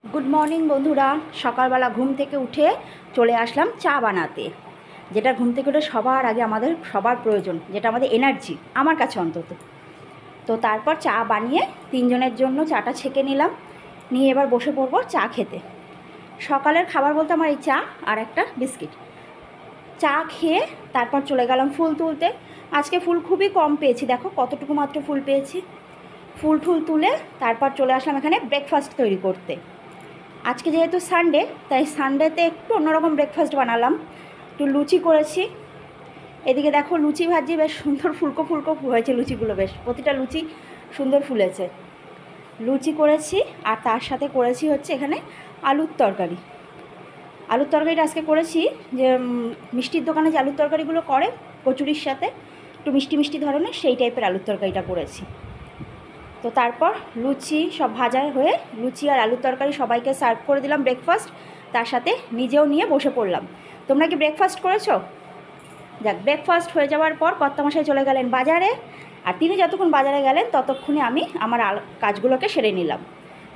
Good morning बंधुरा सकालबेला घूम থেকে उठे चले आसलाम चा बनाते जेटा घूम থেকে उठे सबार आगे आमादेर सबार प्रयोजन जेटा आमादेर एनार्जी आमार काछे अंतत तो तारपर चा बानिए तीनजनेर जोन्नो चाटा छेके निलाम निये एबार बसे पड़बो चा खेते सकालेर खाबार बोलते आमार एई चा और एकटा बिस्किट चा खेये तारपर चले गेलाम फुल तुलते आजके फुल खूबই कम पेয়েছি देखो कतटुकु मात्र फुल पेয়েছি फुल टुल तुले तारपर चले आसलाम एखाने ब्रेकफास्ट तैरी करते आज के जेहेतु सानडे ताई सानडेते एकटु अन्यरकम ब्रेकफास्ट बानालाम एकटु लुचि करेछि एदिके देखो लुचि भाजी बेश सुंदर फुलको फुलको हयेछे लुचिगुलो बेश प्रतिटा लुचि सुंदर फुलेছে लुचि करेछि और तार साथे करेछि हच्छे एखाने आलुर तरकारिटा आजके करेछि जे मिष्टिर दोकाने जे आलुर तरकारिगुलो करे कचुरिर साथे एकटु मिष्टि मिष्टि धरनेर सेई टाइपेर आलुर तरकारिटा करेछि तो तारपर लुचि सब भाजा हुए लुचि और आलुर तरकारी सबाइके सार्व कर दिलाम ब्रेकफास्ट तार साथे निजेও निये बसे पड़लाम। तोमरा कि ब्रेकफास्ट करेछो? जाक ब्रेकफास्ट हो जाওয়ার पर कর্তামশাই चले गेलेन बाजारे और तिनि যতক্ষণ बाजारे गेलेन ततक्षणे आमी आमार काजगुलोके सेरे निलाम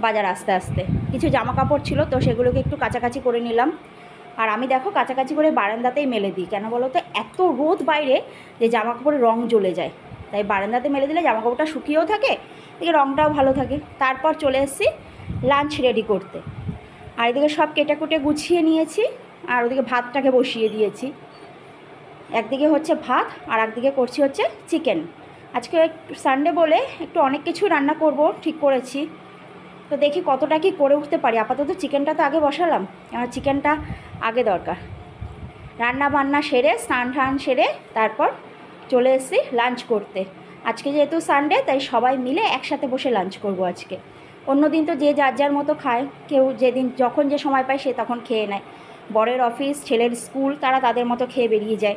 बाजार आस्ते आस्ते किछु जामा कापड़ छिलो तो सेगुलोके एकटु काचाकाची करे निलाम और आमी देखो काचाकाची करे बारान्दातेই मेले दिई केन बोलो तो एत रोद बाइरे जे जामा कापड़ेर रंग जले जाए ताई बारान्दाते मेले दिले जामा कापड़टा शुकिয়েও থাকে एदिके रंगटाও भालो थाके। तारपर चले एसेछि लांच रेडी करते और एदिके सब केटेकुटे गुछिए निয়েছি और ओदिके भातटाके बसिए दिয়েছি एकदिके হচ্ছে भात और एकदिके করছি হচ্ছে চিকেন আজকে সানডে বলে একটু অনেক কিছু রান্না করব ঠিক করেছি তো দেখি কতটা কি করে উঠতে পারি আপাতত চিকেনটা তো আগে বসালাম কারণ চিকেনটা আগে দরকার রান্না বান্না সেরে স্নান টান সেরে তারপর চলে এসেছি লাঞ্চ করতে आज के जेहेतु सानडे ताई सबाई मिले एकसाथे बसे लांच करब आज के अन्य दिन तो जे जार जार मतो खाय केउ जेदिन जखन जे समय पाय से तखन खेये नेय बड़ेर अफिस छेलेर स्कूल तारा तादेर मतो खेये बेरिये जाय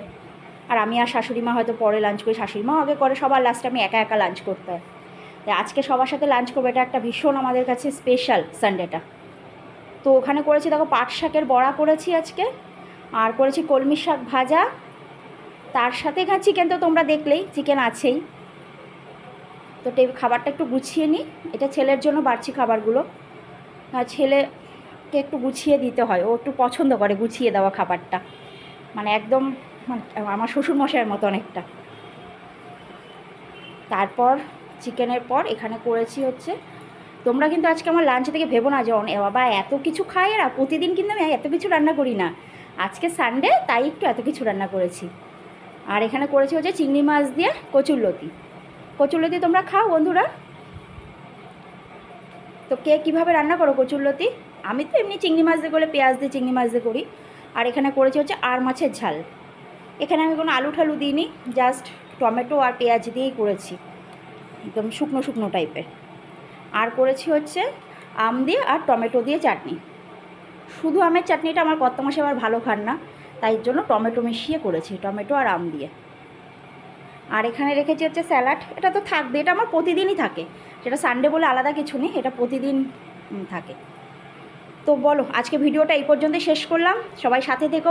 और आमी आर शाशुड़ी मा हयतो परे लांच करी शाशुड़ी मा आगे करे सबार लास्टे आमी एका एका लांच करते हय ताई आज के सबार साथे लांच करब एटा एकटा भीषण आमादेर काछे स्पेशल सानडेटा तो ओखाने करेछि देखो पाट शाकेर बड़ा करेछि आजके और करेछि कलमी शाक भाजा तार साथे एखाने चिकेन तो तोमरा देखलेई चिकेन आछेई तो खाबारटा एकटु गुछिए निই এটা ছেলের জন্য বাড়ছি খাবারগুলো ছেলেকে একটু গুছিয়ে দিতে হয় ও একটু পছন্দ করে গুছিয়ে দেওয়া খাবারটা মানে একদম আমার শ্বশুর মশাইয়ের মতো অনেকটা তারপর চিকেনের পর এখানে করেছি হচ্ছে তোমরা কিন্তু আজকে আমার লাঞ্চ থেকে ভেবো না যে বাবা এত কিছু খায় এরা প্রতিদিন কিন্তু আমি এত কিছু রান্না করি না আজকে সানডে তাই একটু এত কিছু রান্না করেছি আর এখানে করেছি হচ্ছে চিংড়ি মাছ দিয়ে কচুরলতি কচুরলতি তোমরা খাও বন্ধুরা তো কে কীভাবে রান্না করো কচুরলতি আমি তো এমনি চিংড়ি মাছ দিয়ে করে পেঁয়াজ দিয়ে চিংড়ি মাছ দিয়ে করি আর এখানে করেছি হচ্ছে আর মাছের ঝাল এখানে আমি কোনো আলু ঠালু দিইনি জাস্ট টমেটো আর পেঁয়াজ দিয়েই করেছি একদম শুকনো শুকনো টাইপের আর করেছি হচ্ছে আম দিয়ে আর টমেটো দিয়ে চাটনি শুধু আমের চাটনিটা আমার কর্তামশাই আবার ভালো খান না তাই জন্য টমেটো মিশিয়ে করেছি টমেটো আর আম দিয়ে আর এখানে রেখেছি হচ্ছে স্যালাড এটা তো থাকবে এটা আমার প্রতিদিনই থাকে সেটা সানডে বলে আলাদা কিছু নেই এটা প্রতিদিন থাকে তো বলো আজকে ভিডিওটা এই পর্যন্তই শেষ করলাম সবাই সাথে থেকো।